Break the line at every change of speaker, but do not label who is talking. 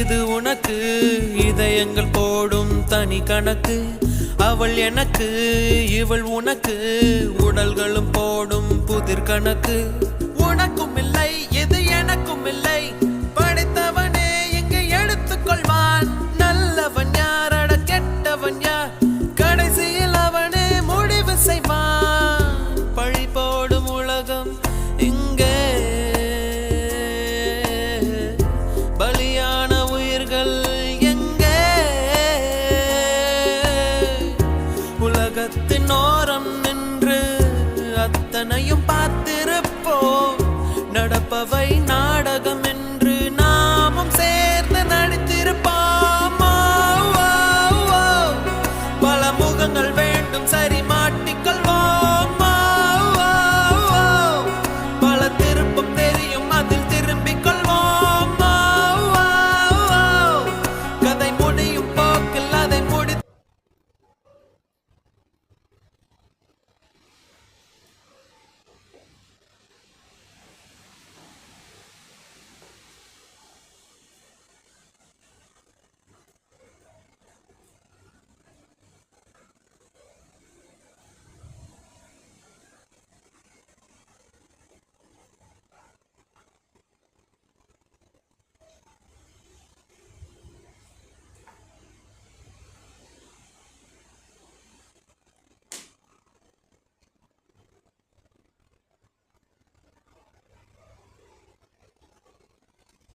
இது உனக்கு இதயங்கள் போடும் தனி கணக்கு. அவள் எனக்கு இவள் உனக்கு உடல்களும் போடும் புதிர் கணக்கு. உனக்கும் இல்லை இது எனக்கும் இல்லை, படைத்தவனே இங்கு எடுத்துக்கொள்வான். நல்லவன் யாரட கெட்டவன் யார், கடைசியில் அவனே முடிவு செய்வான். பழி போடும் உலகம் இங்கே, பலியான உயிர்கள் எங்கே? உலகத்தின் ஓரம் நின்று அத்தனையும் பார்த்திருப்போம், நடப்பவை